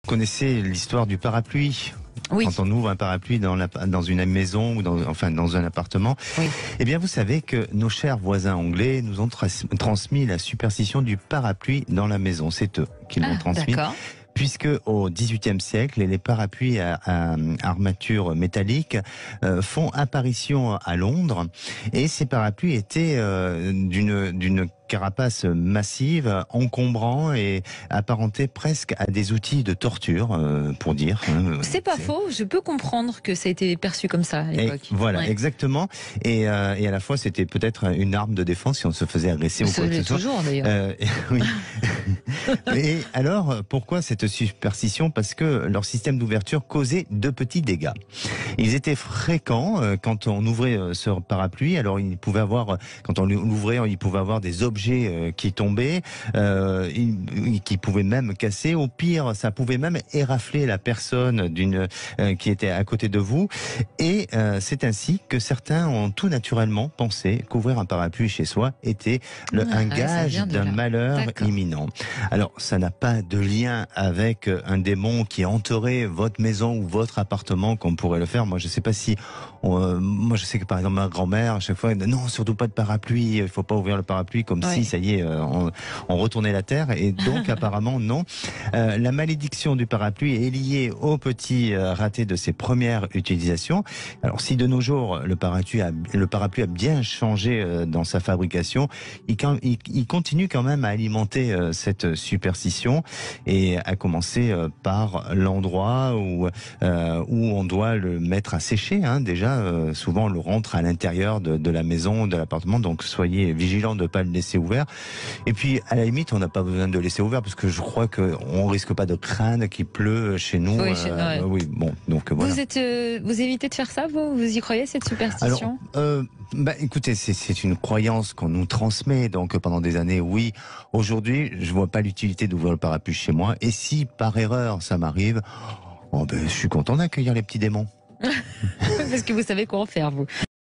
connaissez l'histoire du parapluie. Oui. Quand on ouvre un parapluie dans une maison ou dans un appartement, Oui. eh bien vous savez que nos chers voisins anglais nous ont transmis la superstition du parapluie dans la maison. C'est eux qui l'ont transmis. D'accord. Puisque au XVIIIe siècle, les parapluies à armature métallique font apparition à Londres, et ces parapluies étaient d'une carapace massive, encombrant et apparentés presque à des outils de torture, pour dire. C'est pas faux, je peux comprendre que ça a été perçu comme ça à l'époque. Voilà, Ouais. exactement. Et à la fois, c'était peut-être une arme de défense si on se faisait agresser ou quoi que ce soit. Toujours d'ailleurs. Oui. Et alors, pourquoi cette superstition? Parce que leur système d'ouverture causait de petits dégâts. Ils étaient fréquents quand on ouvrait ce parapluie. Alors, il pouvait avoir, quand on l'ouvrait, il pouvait avoir des objets qui tombaient, qui pouvaient même casser. Au pire, ça pouvait même érafler la personne qui était à côté de vous. Et c'est ainsi que certains ont tout naturellement pensé qu'ouvrir un parapluie chez soi était un gage d'un malheur imminent. Alors, ça n'a pas de lien avec un démon qui hanterait votre maison ou votre appartement comme pourrait le faire. Moi, je sais pas si... moi, je sais que par exemple, ma grand-mère, à chaque fois, non, surtout pas de parapluie, il faut pas ouvrir le parapluie comme si, ça y est, on retournait la terre. Et donc, apparemment, non. La malédiction du parapluie est liée au petit raté de ses premières utilisations. Alors, si de nos jours, le parapluie a bien changé dans sa fabrication, il continue quand même à alimenter cette superstition, et à commencer par l'endroit où on doit le mettre à sécher. Déjà, souvent on le rentre à l'intérieur de la maison, de l'appartement, donc soyez vigilants de ne pas le laisser ouvert. Et puis, à la limite, on n'a pas besoin de le laisser ouvert parce que je crois qu'on risque pas de craindre qu'il pleut chez nous. Oui, bon, donc voilà. Vous évitez de faire ça, vous y croyez, cette superstition? Alors, écoutez, c'est une croyance qu'on nous transmet, donc pendant des années, oui. Aujourd'hui, je vois pas l'utilité d'ouvrir le parapluie chez moi. Et si par erreur ça m'arrive, je suis content d'accueillir les petits démons. Parce que vous savez quoi en faire, vous.